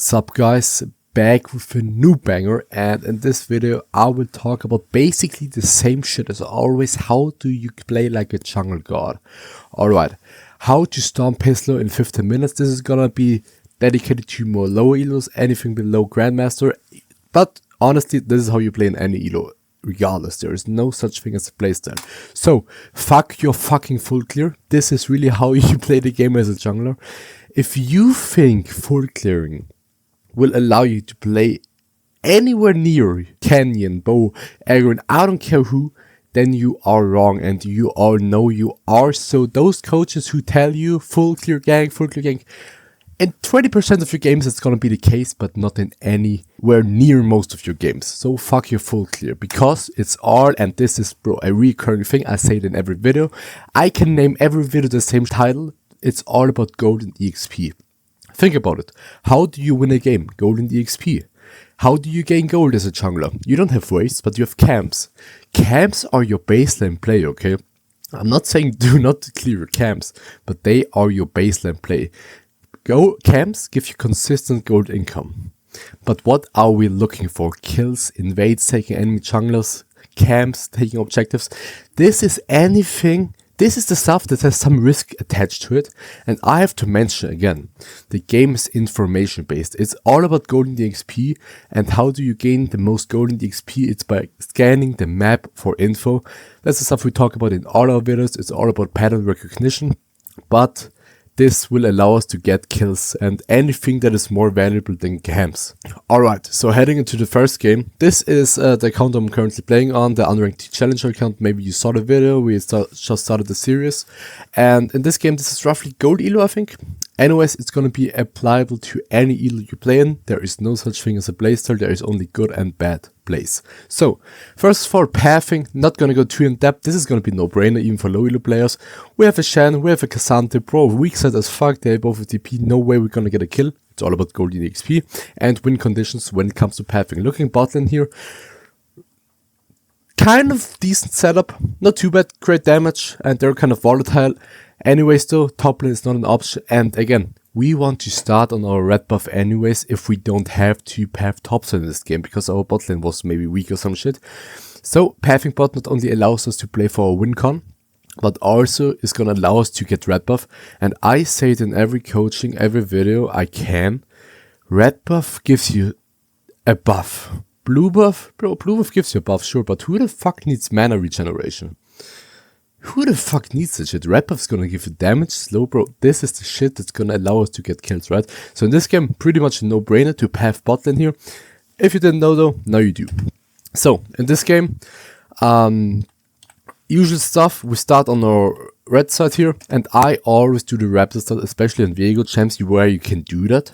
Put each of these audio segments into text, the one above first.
Sup guys, back with a new banger, and in this video I will talk about basically the same shit as always. How do you play like a jungle god? Alright, how to stomp Pistol in 15 minutes. This is gonna be dedicated to more lower elos, anything below Grandmaster, but honestly this is how you play in any elo. Regardless, there is no such thing as a playstyle. So fuck your fucking full clear. This is really how you play the game as a jungler. If you think full clearing will allow you to play anywhere near Canyon, Bo, Aaron, I don't care who, then you are wrong, and you all know you are. So those coaches who tell you full clear gang, in 20% of your games it's gonna be the case, but not in anywhere near most of your games. So fuck your full clear, because it's all, and this is bro a recurring thing, I say it in every video. I can name every video the same title. It's all about gold and EXP. Think about it. How do you win a game? Gold and EXP. How do you gain gold as a jungler? You don't have waves, but you have camps. Camps are your baseline play, okay? I'm not saying do not clear your camps, but they are your baseline play. Camps give you consistent gold income. But what are we looking for? Kills, invades, taking enemy junglers, camps, taking objectives. This is anything. This is the stuff that has some risk attached to it, and I have to mention again, the game is information based. It's all about gold in the XP, and how do you gain the most gold in the XP? It's by scanning the map for info. That's the stuff we talk about in all our videos. It's all about pattern recognition, but this will allow us to get kills and anything that is more valuable than camps. Alright, so heading into the first game. This is the account I'm currently playing on, the Unranked Challenger account. Maybe you saw the video, we just started the series. And in this game, this is roughly gold elo, I think. Anyways, it's going to be applicable to any elo you play in. There is no such thing as a playstyle, there is only good and bad plays. So, first of all, pathing, not going to go too in depth. This is going to be no-brainer even for low elo players. We have a Shen, we have a K'Sante, bro, weak side as fuck, they both have TP, no way we're going to get a kill. It's all about gold in XP and win conditions when it comes to pathing. Looking bot lane here, kind of decent setup, not too bad, great damage, and they're kind of volatile. Anyways though, top lane is not an option, and again, we want to start on our red buff anyways if we don't have to path top lane in this game, because our bot lane was maybe weak or some shit. So pathing bot not only allows us to play for a win con, but also is gonna allow us to get red buff. And I say it in every coaching, every video I can, red buff gives you a buff. Blue buff, bro, blue buff gives you a buff, sure, but who the fuck needs mana regeneration? Who the fuck needs that shit? Red buff's gonna give you damage, slow, bro. This is the shit that's gonna allow us to get kills, right? So in this game, pretty much a no-brainer to path bot lane here. If you didn't know though, now you do. So in this game, usual stuff, we start on our red side here, and I always do the Raptor start, especially in Viego champs where you can do that,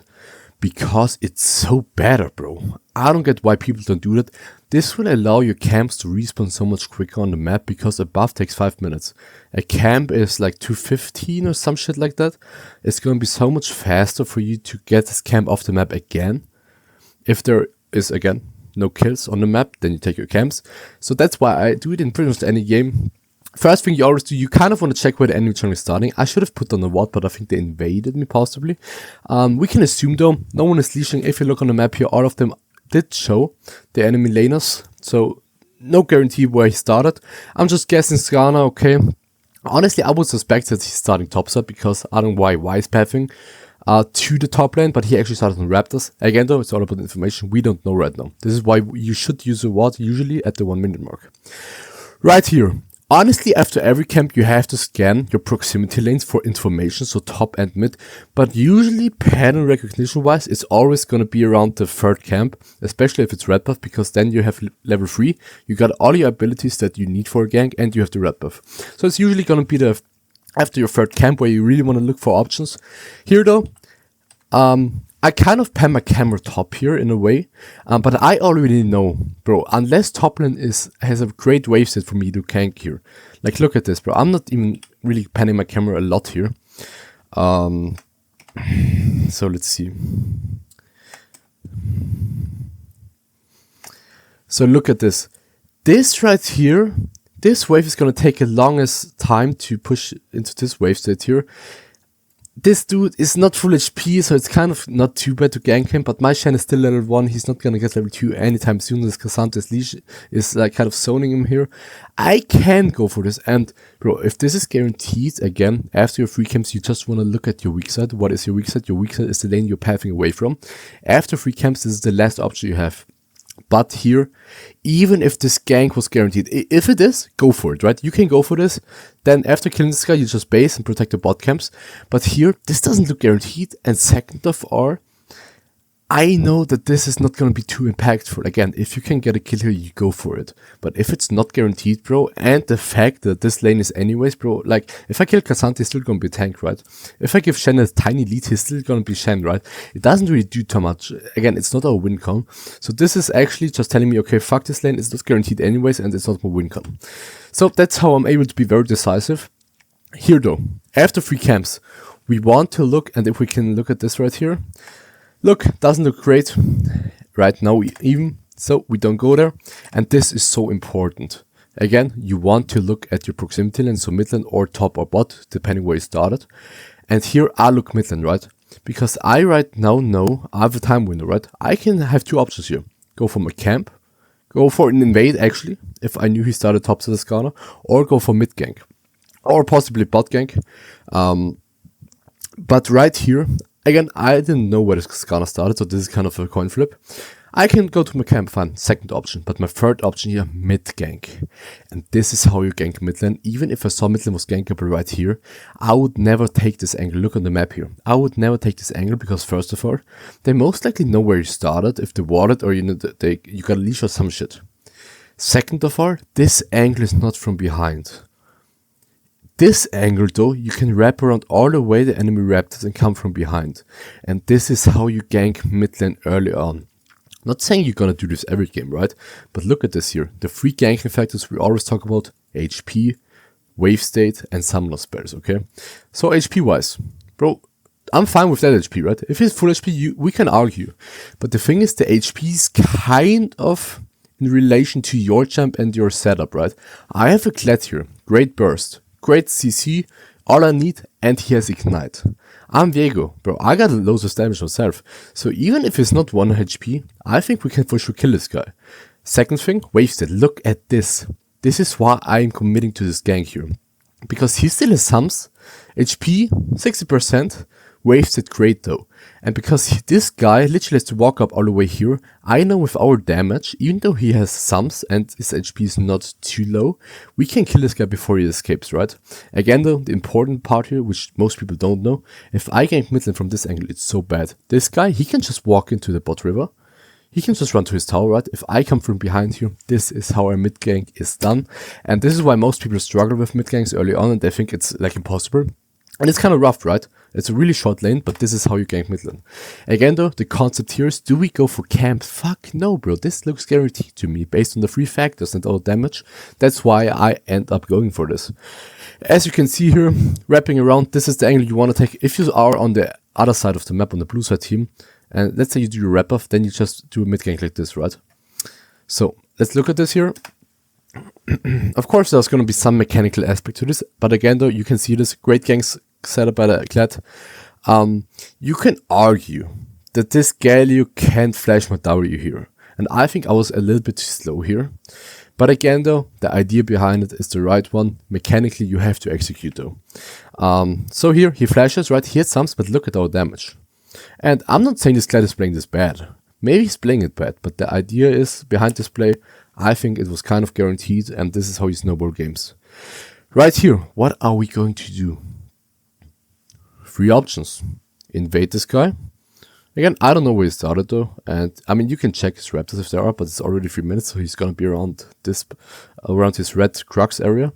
because it's so better, bro. I don't get why people don't do that. This will allow your camps to respawn so much quicker on the map, because a buff takes 5 minutes. A camp is like 2:15 or some shit like that. It's gonna be so much faster for you to get this camp off the map again. If there is, again, no kills on the map, then you take your camps. So that's why I do it in pretty much any game. First thing you always do, you kind of want to check where the enemy jungle is starting. I should have put on the ward, but I think they invaded me possibly. We can assume though, no one is leashing. If you look on the map here, all of them did show the enemy laners. So no guarantee where he started. I'm just guessing Skarner, okay. Honestly, I would suspect that he's starting topside, because I don't know why he's pathing to the top lane, but he actually started on Raptors. Again though, it's all about information we don't know right now. This is why you should use a ward usually at the 1 minute mark. Right here. Honestly, after every camp you have to scan your proximity lanes for information, so top and mid, but usually pattern recognition wise it's always going to be around the third camp, especially if it's red buff, because then you have level 3, you got all your abilities that you need for a gank, and you have the red buff. So it's usually going to be the after your third camp where you really want to look for options. Here though, I kind of pan my camera top here in a way, but I already know, bro, unless top lane has a great wave set for me to gank here. Like, look at this, bro. I'm not even really panning my camera a lot here. So let's see. So look at this. This right here, this wave is going to take the longest time to push into this wave state here. this dude is not full HP, so it's kind of not too bad to gank him, but my Shen is still level 1, he's not gonna get level 2 anytime soon. This K'Sante's leash is like kind of zoning him here. I can go for this, and bro, if this is guaranteed, again, after your free camps, you just wanna look at your weak side. What is your weak side? Your weak side is the lane you're pathing away from. After free camps, this is the last option you have. But here, even if this gank was guaranteed, if it is, go for it, right? You can go for this. Then after killing this guy, you just base and protect the bot camps. But here, this doesn't look guaranteed. And second of all, I know that this is not going to be too impactful. Again, if you can get a kill here, you go for it. But if it's not guaranteed, bro, and the fact that this lane is anyways, bro, like, if I kill K'Sante, he's still going to be tank, right? If I give Shen a tiny lead, he's still going to be Shen, right? It doesn't really do too much. Again, it's not our win con. So this is actually just telling me, okay, fuck this lane, it's not guaranteed anyways, and it's not my win con. So that's how I'm able to be very decisive. Here, though, after free camps, we want to look, and if we can look at this right here, look, doesn't look great right now even, so we don't go there. And this is so important. Again, you want to look at your proximity lane, so mid lane or top or bot, depending where you started. And here I look mid lane, right? Because I right now know I have a time window, right? I can have two options here. Go for my camp, go for an invade actually, if I knew he started top to the Skarner, or go for mid gank, or possibly bot gank. But right here, again, I didn't know where this Skarner started, so this is kind of a coin flip. I can go to my camp, fine, second option, but my third option here, mid gank. And this is how you gank mid lane. Even if I saw mid lane was gankable right here, I would never take this angle. Look on the map here. I would never take this angle because first of all, they most likely know where you started, if they warded or you got a leash or some shit. Second of all, this angle is not from behind. This angle though, you can wrap around all the way the enemy wrapped it and come from behind. And this is how you gank mid lane early on. Not saying you're gonna do this every game, right? But look at this here. The three ganking factors we always talk about: HP, wave state, and summoner spells, okay? So HP wise, bro, I'm fine with that HP, right? If it's full HP, we can argue. But the thing is, the HP is kind of in relation to your jump and your setup, right? I have a Kled here, great burst, great CC, all I need, and he has Ignite. I'm Viego, bro, I got loads of damage myself, so even if it's not 1 HP, I think we can for sure kill this guy. Second thing, wave state, look at this. This is why I'm committing to this gank here. Because he still has sums, HP 60%, wave state great though. And because this guy literally has to walk up all the way here, I know with our damage, even though he has sums and his HP is not too low, we can kill this guy before he escapes, right? Again though, the important part here, which most people don't know, if I gank mid lane from this angle, it's so bad. This guy, he can just walk into the bot river. He can just run to his tower, right? If I come from behind here, this is how our mid gank is done. And this is why most people struggle with mid ganks early on and they think it's like impossible. And it's kind of rough, right? It's a really short lane, but this is how you gank mid lane. Again though, the concept here is, do we go for camp? Fuck no, bro. This looks guaranteed to me based on the 3 factors and all damage. That's why I end up going for this. As you can see here, wrapping around, this is the angle you want to take. If you are on the other side of the map, on the blue side team, and let's say you do your wrap off, then you just do a mid gank like this, right? So let's look at this here. Of course, there's going to be some mechanical aspect to this, but again though, you can see this great ganks set up by the Kled. You can argue that this Galio can't flash my W here, and I think I was a little bit too slow here. But again though, the idea behind it is the right one. Mechanically, you have to execute though. So here, he flashes, right? He had sums, but look at our damage. And I'm not saying this Kled is playing this bad. Maybe he's playing it bad, but the idea is, behind this play, I think it was kind of guaranteed, and this is how you snowball games. Right here, what are we going to do? 3 options. Invade this guy. Again, I don't know where he started though, and I mean, you can check his raptors if there are, but it's already 3 minutes, so he's gonna be around his red crux area.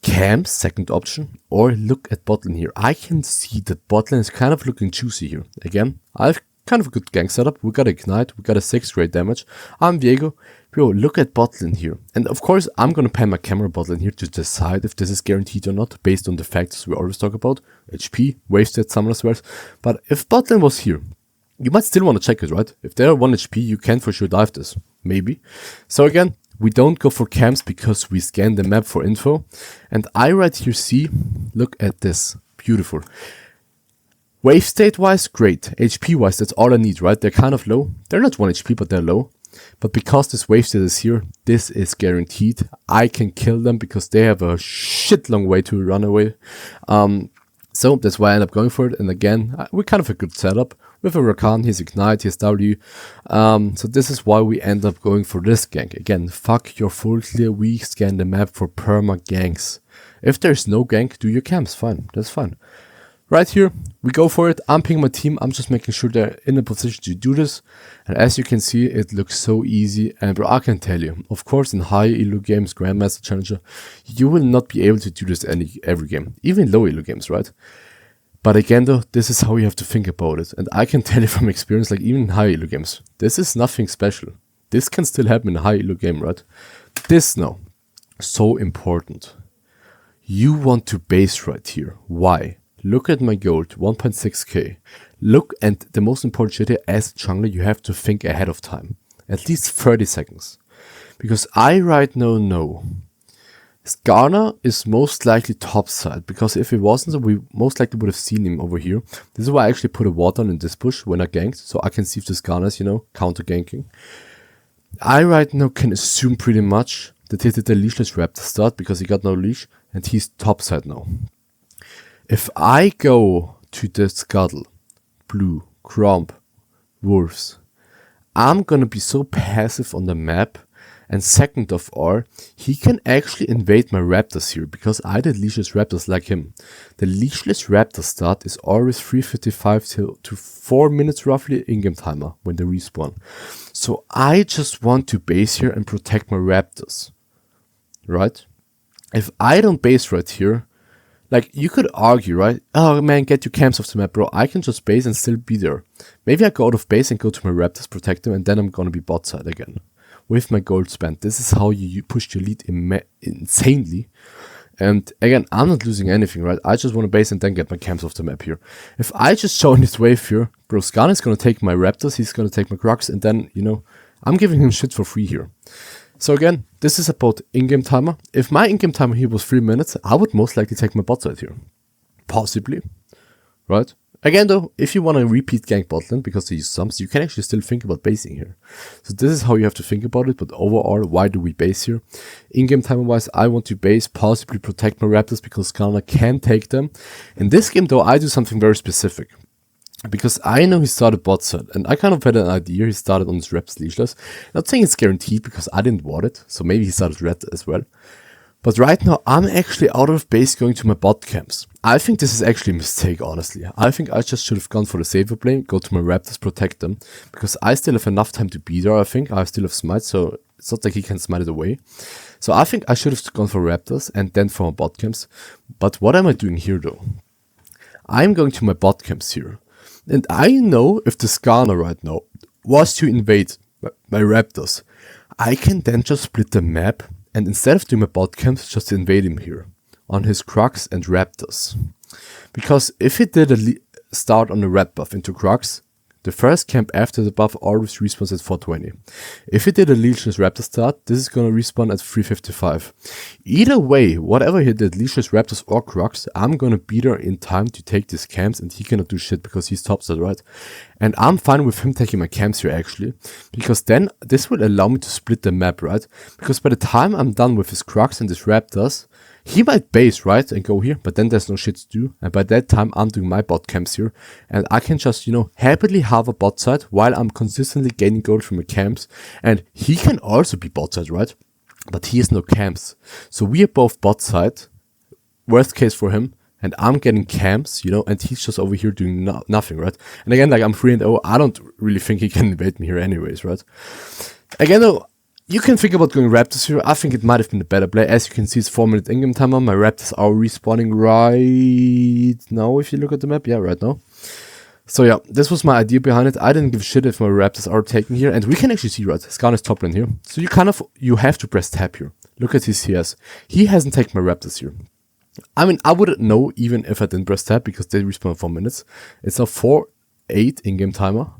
Camp, second option, or look at bot lane here. I can see that bot lane is kind of looking juicy here. Again, I've kind of a good gank setup. We got Ignite, we got a 6 great damage. I'm Viego. Bro, look at bot lane here. And of course, I'm gonna pan my camera bot lane here to decide if this is guaranteed or not, based on the factors we always talk about. HP, wave state, summoner spells. But if bot lane was here, you might still want to check it, right? If they're 1 HP, you can for sure dive this. Maybe. So again, we don't go for camps because we scan the map for info. And I right here see, look at this. Beautiful. Wave state wise, great. HP wise, that's all I need, right? They're kind of low. They're not 1 HP, but they're low. But because this wave state is here, this is guaranteed. I can kill them because they have a shit long way to run away. So that's why I end up going for it. And again, we're kind of a good setup. With a Rakan, his Ignite, his W. So this is why we end up going for this gank. Again, fuck your full clear, we scan the map for perma ganks. If there's no gank, do your camps, fine, that's fine. Right here, we go for it. I'm picking my team. I'm just making sure they're in a position to do this. And as you can see, it looks so easy. And bro, I can tell you, of course, in high elo games, Grandmaster Challenger, you will not be able to do this every game. Even low elo games, right? But again though, this is how you have to think about it. And I can tell you from experience, like even in high elo games, this is nothing special. This can still happen in a high elo game, right? This now, so important. You want to base right here. Why? Look at my gold, 1.6k. Look, and the most important shit here, as a jungler, you have to think ahead of time. At least 30 seconds. Because I right now know Skarner is most likely top side, because if it wasn't, we most likely would have seen him over here. This is why I actually put a ward on in this push when I ganked, so I can see if the Skarner is, counter ganking. I right now can assume pretty much that he did the leashless Raptor start because he got no leash, and he's top side now. If I go to the Scuttle, Blue, Crump, Wolves, I'm gonna be so passive on the map. And second of all, he can actually invade my Raptors here, because I did leashless Raptors like him. The leashless Raptor start is always 3:55 to 4 minutes roughly in-game timer when they respawn. So I just want to base here and protect my Raptors. Right? If I don't base right here, like you could argue, right? Oh man, get your camps off the map, bro. I can just base and still be there. Maybe I go out of base and go to my Raptors, protect them, and then I'm gonna be bot side again. With my gold spent. This is how you push your lead insanely. And again, I'm not losing anything, right? I just want to base and then get my camps off the map here. If I just join this wave here, bro, Skarner is going to take my Raptors, he's going to take my Crocs, and then, I'm giving him shit for free here. So again, this is about in-game timer. If my in-game timer here was 3 minutes, I would most likely take my bot side here. Possibly. Right? Again though, if you want to repeat gank botlane because they use sums, you can actually still think about basing here. So this is how you have to think about it, but overall, why do we base here? In-game timer wise, I want to base, possibly protect my Raptors because Skarner can take them. In this game though, I do something very specific. Because I know he started bot side, and I kind of had an idea he started on his Raps leashless. Not saying it's guaranteed because I didn't ward it, so maybe he started red as well. But right now, I'm actually out of base going to my bot camps. I think this is actually a mistake, honestly. I think I just should have gone for the saver play, go to my Raptors, protect them. Because I still have enough time to be there, I think. I still have smite, so it's not like he can smite it away. So I think I should have gone for Raptors and then for my bot camps. But what am I doing here, though? I'm going to my bot camps here. And I know if the Skarner right now was to invade my Raptors, I can then just split the map. And instead of doing my bot camps, just invade him here on his Crocs and Raptors. Because if he did a start on the red buff into Crocs, the first camp after the buff always respawns at 420. If he did a leashless Raptor start, this is gonna respawn at 355. Either way, whatever he did, leashless Raptors or Crocs, I'm gonna be there in time to take these camps, and he cannot do shit because he's topside, right? And I'm fine with him taking my camps here actually, because then this will allow me to split the map, right? Because by the time I'm done with his Crocs and his Raptors, he might base, right, and go here, but then there's no shit to do. And by that time, I'm doing my bot camps here. And I can just, happily have a bot side while I'm consistently gaining gold from the camps. And he can also be bot side, right? But he has no camps. So we are both bot side. Worst case for him. And I'm getting camps, and he's just over here doing nothing, right? And again, like I'm 3-0. I don't really think he can invade me here anyways, right? Again, though, you can think about going Raptors here. I think it might have been the better play. As you can see, it's 4-minute in-game timer. My Raptors are respawning right now, if you look at the map. Yeah, right now. So yeah, this was my idea behind it. I didn't give a shit if my Raptors are taken here. And we can actually see, right, Skarner's top lane here. So you have to press tab here. Look at his CS. He hasn't taken my Raptors here. I mean, I wouldn't know even if I didn't press tab because they respawn in 4 minutes. It's now 4:08 in-game timer.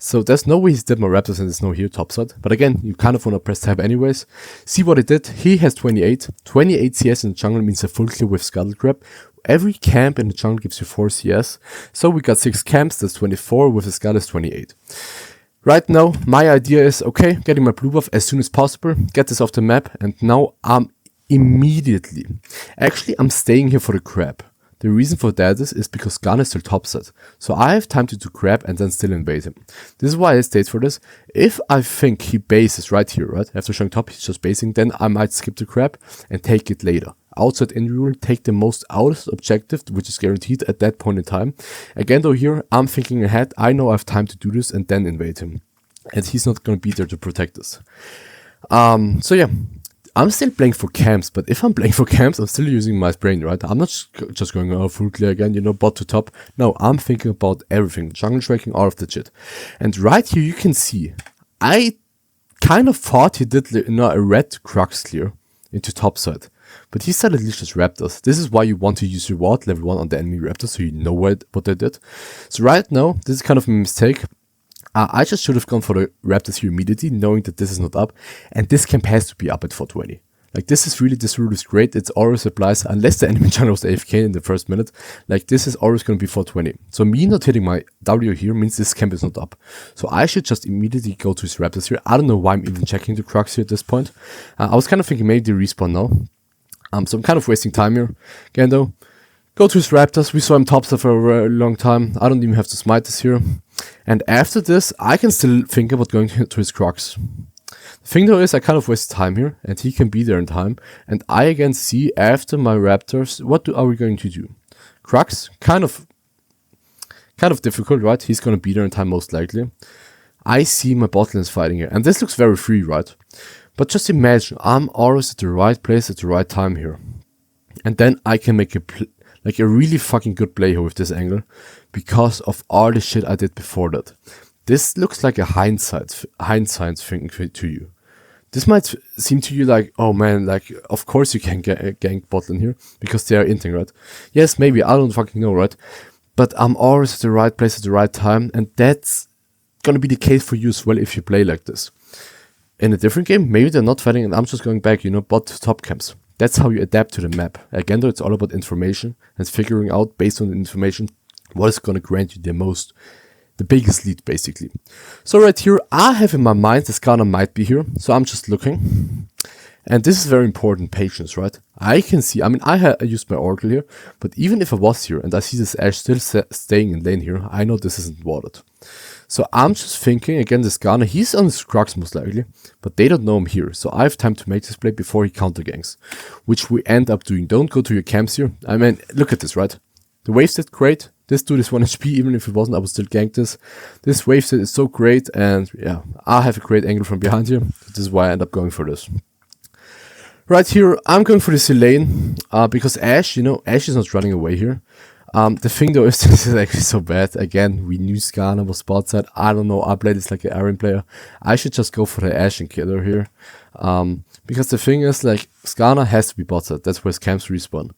So there's no way he's dead my Raptors and there's no here topside. But again, you kind of want to press tab anyways. See what he did. He has 28. 28 CS in the jungle means a full clear with Scuttle Crab. Every camp in the jungle gives you 4 CS. So we got 6 camps, that's 24, with the Scuttle is 28. Right now, my idea is, okay, getting my blue buff as soon as possible, get this off the map, and now I'm immediately, actually I'm staying here for the crab. The reason for that is because Skarner is still topside. So I have time to do crab and then still invade him. This is why I stayed for this. If I think he bases right here, right? After showing top, he's just basing, then I might skip the crab and take it later. Outside in rule, take the most out of the objective, which is guaranteed at that point in time. Again though here, I'm thinking ahead. I know I have time to do this and then invade him. And he's not going to be there to protect us. So yeah. I'm still playing for camps, but if I'm playing for camps, I'm still using my brain, right? I'm not just going full clear again, you know, bot to top. No, I'm thinking about everything, jungle tracking, all of the shit. And right here, you can see, I kind of thought he did, you know, a red Crux clear into topside, but he said at least just Raptors. This is why you want to use your ward level 1 on the enemy Raptors, so you know what they did. So right now, this is kind of a mistake. I just should have gone for the Raptors here immediately, knowing that this is not up, and this camp has to be up at 420. Like, this rule is great. It always applies, unless the enemy jungle was AFK in the first minute. Like, this is always going to be 420. So me not hitting my W here means this camp is not up. So I should just immediately go to his Raptors here. I don't know why I'm even checking the Crux here at this point. I was kind of thinking maybe they respawn now. So I'm kind of wasting time here. Again though, go to his Raptors. We saw him topside for a very long time. I don't even have to smite this here. And after this, I can still think about going to his Crux. The thing though is I kind of waste time here, and he can be there in time. And I again see after my Raptors, what are we going to do? Crux, kind of difficult, right? He's going to be there in time most likely. I see my bot lane is fighting here, and this looks very free, right? But just imagine, I'm always at the right place at the right time here. And then I can make a really fucking good play here with this angle, because of all the shit I did before that. This looks like a hindsight thing to you. This might seem to you like, oh man, like, of course you can gank bot lane here, because they are inting, right? Yes, maybe, I don't fucking know, right? But I'm always at the right place at the right time, and that's gonna be the case for you as well if you play like this. In a different game, maybe they're not fighting and I'm just going back, you know, bot to top camps. That's how you adapt to the map. Again though, it's all about information and figuring out based on the information what is gonna grant you the biggest lead basically. So right here, I have in my mind the Skarner might be here, so I'm just looking. And this is very important, patience, right? I can see, I mean, I used my Oracle here, but even if I was here and I see this Ashe still staying in lane here, I know this isn't watered. So I'm just thinking, again, this Skarner, he's on his Crux most likely, but they don't know him here. So I have time to make this play before he counter ganks, which we end up doing. Don't go to your camps here. I mean, look at this, right? The wave set, great. This dude is 1 HP, even if it wasn't, I would still gank this. This wave set is so great, and yeah, I have a great angle from behind here. This is why I end up going for this. Right here, I'm going for this lane, because Ashe, you know, Ashe is not running away here. The thing though is this is actually so bad. Again, we knew Skarner was bot side. I don't know, I played this like an Aaron player. I should just go for the Ashe and killer here. Because the thing is, like, Skarner has to be bot side. That's where his camps respawn.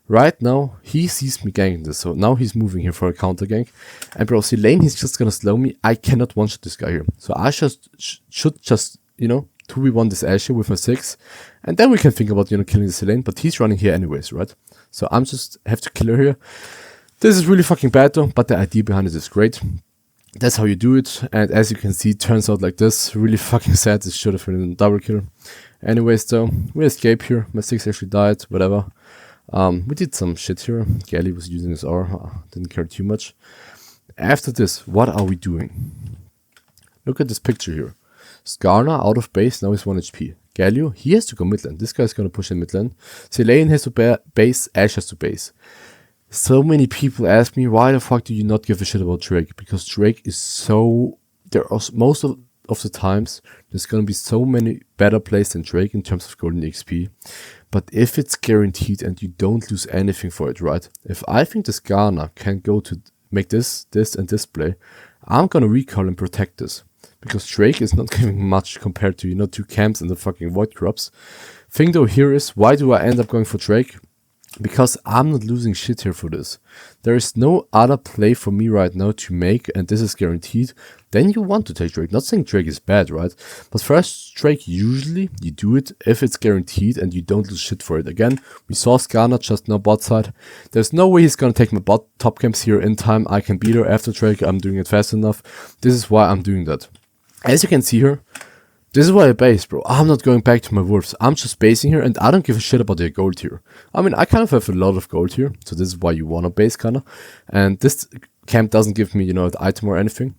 Right now, he sees me ganking this, so now he's moving here for a counter gank. And bro, see, lane, he's just gonna slow me. I cannot one-shot this guy here. So I should just, you know, 2v1 this Ashe with my 6. And then we can think about, you know, killing this lane. But he's running here anyways, right? So I'm just have to kill her here. This is really fucking bad though, but the idea behind it is great. That's how you do it. And as you can see, it turns out like this. Really fucking sad. This should have been a double kill. Anyways though, we escape here. My 6 actually died, whatever. We did some shit here. Gally was using his R. Didn't care too much. After this, what are we doing? Look at this picture here. Skarner out of base, now he's 1 HP. Galio, he has to go mid lane. This guy's gonna push in mid lane. Selene has to base, Ashe has to base. So many people ask me, why the fuck do you not give a shit about Drake? Because Drake is so... There are most of the times, there's gonna be so many better plays than Drake in terms of golden XP. But if it's guaranteed and you don't lose anything for it, right? If I think the Skarner can go to make this, and this play, I'm gonna recall and protect this. Because Drake is not giving much compared to, you know, 2 camps and the fucking Void Crops. Thing though here is, why do I end up going for Drake? because I'm not losing shit here for this. There is no other play for me right now to make, and this is guaranteed. Then you want to take Drake. Not saying Drake is bad, right? But first Drake, usually you do it if it's guaranteed and you don't lose shit for it. Again, we saw Skarner just now bot side. There's no way he's gonna take my bot top camps here in time. I can beat her after Drake. I'm doing it fast enough. This is why I'm doing that. As you can see here, this is why I base, bro. I'm not going back to my wolves. I'm just basing here, and I don't give a shit about their gold here. I mean, I kind of have a lot of gold here, so this is why you wanna base kinda. And this camp doesn't give me, the item or anything.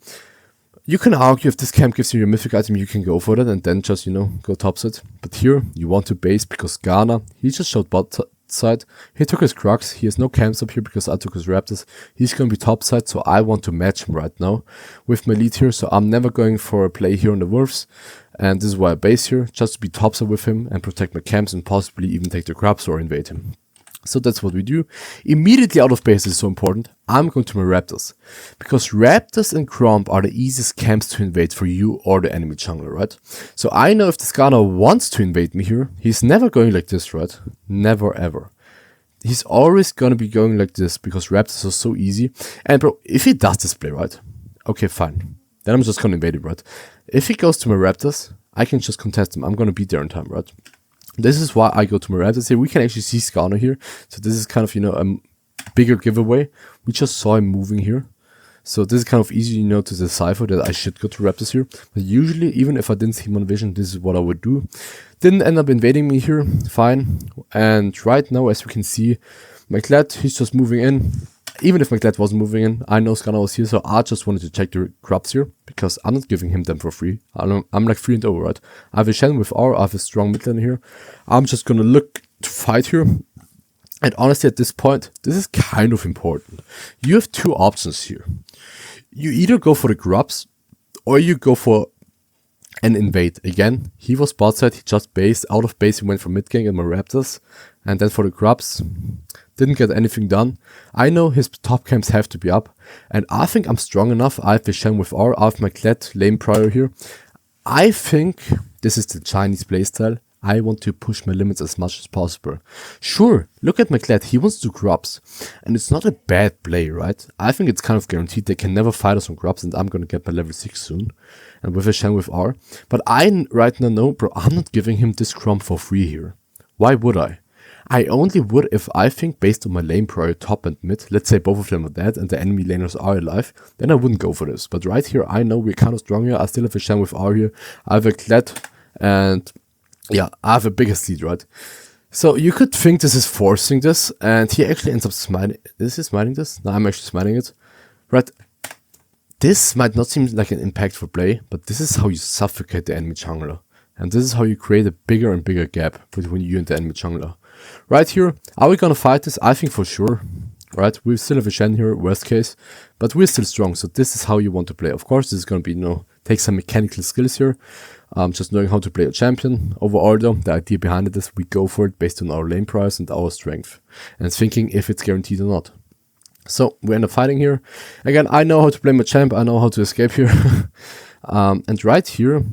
You can argue if this camp gives you your mythic item, you can go for that and then just, go topside. But here, you want to base because Skarner, he just showed bot side. He took his Crux. He has no camps up here because I took his Raptors. He's going to be topside, so I want to match him right now with my lead here. So I'm never going for a play here on the Wolves. And this is why I base here, just to be topside with him and protect my camps and possibly even take the Crabs or invade him. So that's what we do. Immediately out of base is so important. I'm going to my Raptors. Because Raptors and Gromp are the easiest camps to invade for you or the enemy jungler, right? So I know if the Skarner wants to invade me here, he's never going like this, right? Never ever. He's always gonna be going like this because Raptors are so easy. And bro, if he does this play, right? Okay, fine. Then I'm just gonna invade him, right? If he goes to my Raptors, I can just contest him. I'm gonna be there in time, right? This is why I go to my Raptors here. We can actually see Skarner here. So this is kind of, a bigger giveaway. We just saw him moving here. So this is kind of easy, to decipher that I should go to Raptors here. But usually, even if I didn't see him on vision, this is what I would do. Didn't end up invading me here. Fine. And right now, as we can see, McLeod, he's just moving in. Even if McLeod wasn't moving in, I know Skarner was here, so I just wanted to check the crops here, because I'm not giving him them for free. I'm like 3-0, right? I have a Shen with R, I have a strong mid lane here. I'm just gonna look to fight here. And honestly, at this point, this is kind of important. You have two options here. You either go for the grubs, or you go for an invade. Again, he was bot side, he just based. Out of base, he went for mid gank and my Raptors. And then for the grubs, didn't get anything done. I know his top camps have to be up. And I think I'm strong enough. I have the Shen with R, I have my Kled lane prior here. I think this is the Chinese playstyle. I want to push my limits as much as possible. Sure, look at my Kled, he wants to do grubs. And it's not a bad play, right? I think it's kind of guaranteed they can never fight us on grubs, and I'm gonna get my level 6 soon. And with a Shen with R. But I right now know, bro, I'm not giving him this crumb for free here. Why would I? I only would if I think based on my lane prior top and mid, let's say both of them are dead and the enemy laners are alive, then I wouldn't go for this. But right here, I know we're kind of strong here. I still have a Shen with R here. I have a Kled, and yeah, I have a biggest lead, right? So you could think this is forcing this, and he actually ends up smiting. Is he smiting this? No, I'm actually smiting it. Right? This might not seem like an impactful play, but this is how you suffocate the enemy jungler. And this is how you create a bigger and bigger gap between you and the enemy jungler. Right here, are we gonna fight this? I think for sure. Right? We still have a Shen here, worst case. But we're still strong, so this is how you want to play. Of course, this is gonna be, take some mechanical skills here. Just knowing how to play a champion. Overall though, the idea behind it is we go for it based on our lane price and our strength. And thinking if it's guaranteed or not. So, we end up fighting here. Again, I know how to play my champ, I know how to escape here. And right here,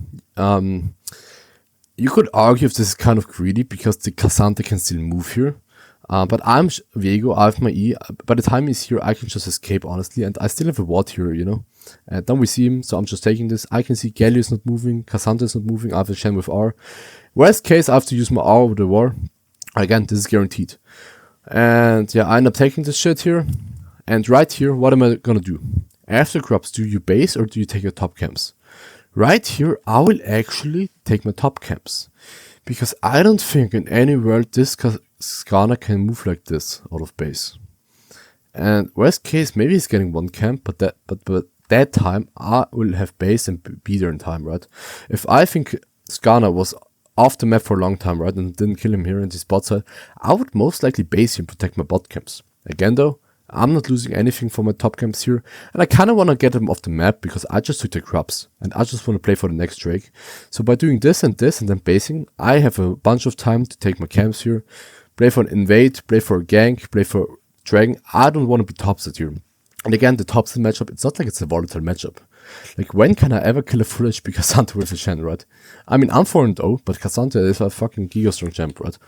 you could argue if this is kind of greedy because the K'Sante can still move here. But I'm Viego, I have my E. By the time he's here, I can just escape, honestly. And I still have a ward here, And then we see him, so I'm just taking this. I can see Galio is not moving, K'Sante is not moving, I have a Shen with R. Worst case, I have to use my R over the war. Again, this is guaranteed. And yeah, I end up taking this shit here. And right here, what am I gonna do? After crops, do you base or do you take your top camps? Right here, I will actually take my top camps. Because I don't think in any world this Skarner can move like this out of base. And worst case, maybe he's getting one camp, but that time I will have base and be there in time, right? If I think Skarner was off the map for a long time, right, and didn't kill him here in his bot side, I would most likely base him and protect my bot camps. Again though, I'm not losing anything for my top camps here, and I kind of want to get him off the map because I just took the crops and I just want to play for the next Drake. So by doing this and then basing, I have a bunch of time to take my camps here, play for an invade, play for a gank, play for dragon. I don't want to be topside here. And again, the topside matchup, it's not like it's a volatile matchup. Like, when can I ever kill a full HP K'Sante with a Shen, right? I mean, I'm 4-0, but K'Sante is a fucking giga strong champ, right?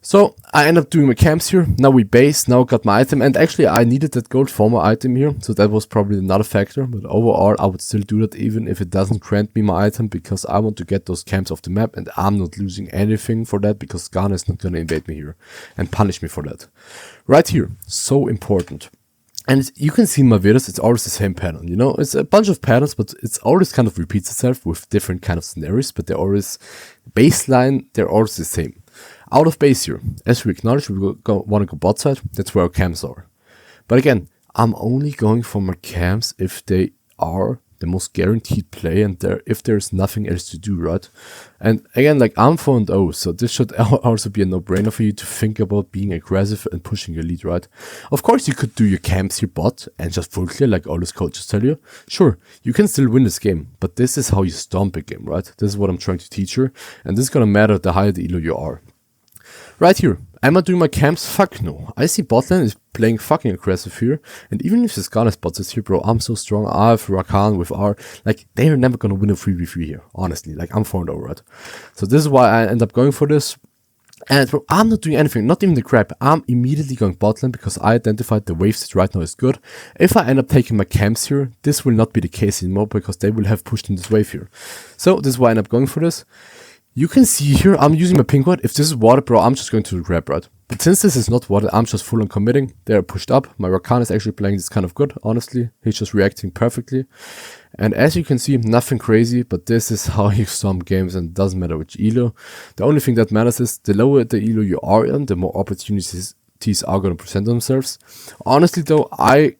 So I end up doing my camps here. Now we base, now got my item, and actually I needed that gold for my item here, so that was probably not a factor, but overall I would still do that even if it doesn't grant me my item, because I want to get those camps off the map and I'm not losing anything for that, because Ghana is not gonna invade me here and punish me for that. Right here, so important. And you can see in my videos, it's always the same pattern, you know? It's a bunch of patterns, but it's always kind of repeats itself with different kind of scenarios, but they're always, baseline, they're always the same. Out of base here, as we acknowledge, we want to go bot side, that's where our camps are. But again, I'm only going for my camps if they are the most guaranteed play and if there's nothing else to do, right? And again, like I'm 4-0, so this should also be a no-brainer for you to think about being aggressive and pushing your lead, right? Of course, you could do your camps here bot and just full clear like all those coaches tell you. Sure, you can still win this game, but this is how you stomp a game, right? This is what I'm trying to teach you, and this is gonna matter the higher the elo you are. Right here, am I doing my camps? Fuck no. I see botlane is playing fucking aggressive here, and even if this Ghana spots is here, bro, I'm so strong. I have Rakan with R, like, they're never gonna win a 3v3 here, honestly. Like, I'm 4-0, right? So this is why I end up going for this. And bro, I'm not doing anything, not even the crap. I'm immediately going botlane because I identified the wave set right now is good. If I end up taking my camps here, this will not be the case anymore because they will have pushed in this wave here. So this is why I end up going for this. You can see here, I'm using my pink ward. If this is water, bro, I'm just going to grab, right? But since this is not water, I'm just full on committing. They're pushed up. My Rakan is actually playing this kind of good, honestly. He's just reacting perfectly. And as you can see, nothing crazy, but this is how you stomp games, and it doesn't matter which elo. The only thing that matters is the lower the elo you are in, the more opportunities are going to present themselves. Honestly though, I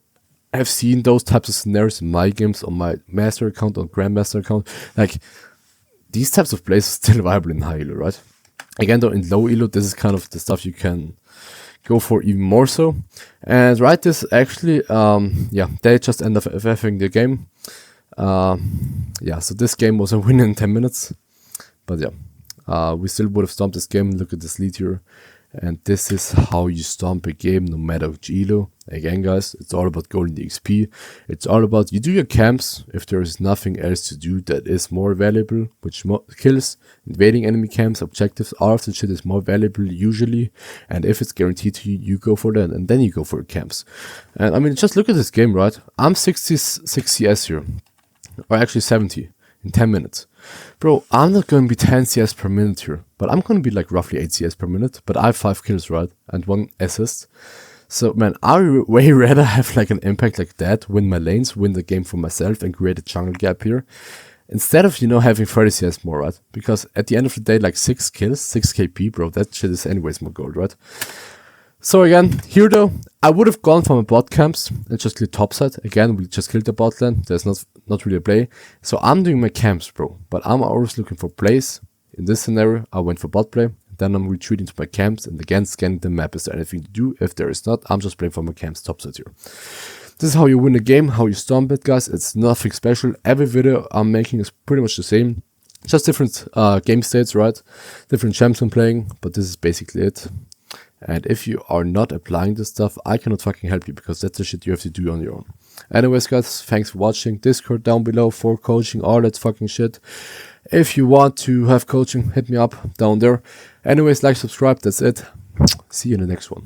have seen those types of scenarios in my games on my master account, on grandmaster account. Like, these types of plays are still viable in high elo, right? Again though, in low elo, this is kind of the stuff you can go for even more so. And right, this actually, yeah, they just end up FFing the game. Yeah, so this game was a win in 10 minutes. But yeah, we still would have stomped this game. Look at this lead here. And this is how you stomp a game no matter which elo. Again guys, it's all about gold in the XP. It's all about you do your camps if there is nothing else to do that is more valuable, which kills, invading enemy camps, objectives, all of the shit is more valuable usually. And if it's guaranteed to you, you go for that and then you go for your camps. And I mean, just look at this game, right? I'm 66 CS here, or actually 70 in 10 minutes. Bro, I'm not going to be 10 CS per minute here, but I'm going to be like roughly 8 CS per minute, but I have 5 kills, right? And 1 assist. So man, I would way rather have like an impact like that, win my lanes, win the game for myself and create a jungle gap here, instead of, you know, having 30 CS more, right? Because at the end of the day, like 6 kills, 6 KP, bro, that shit is anyways more gold, right? So again, here though, I would have gone for my bot camps and just clear topside. Again, we just killed the bot lane. There's not really a play. So I'm doing my camps, bro. But I'm always looking for plays. In this scenario, I went for bot play. Then I'm retreating to my camps and again scanning the map. Is there anything to do? If there is not, I'm just playing for my camps topside here. This is how you win a game, how you stomp it, guys. It's nothing special. Every video I'm making is pretty much the same. Just different game states, right? Different champs I'm playing, but this is basically it. And if you are not applying this stuff, I cannot fucking help you because that's the shit you have to do on your own. Anyways, guys, thanks for watching. Discord down below for coaching, all that fucking shit. If you want to have coaching, hit me up down there. Anyways, like, subscribe, that's it. See you in the next one.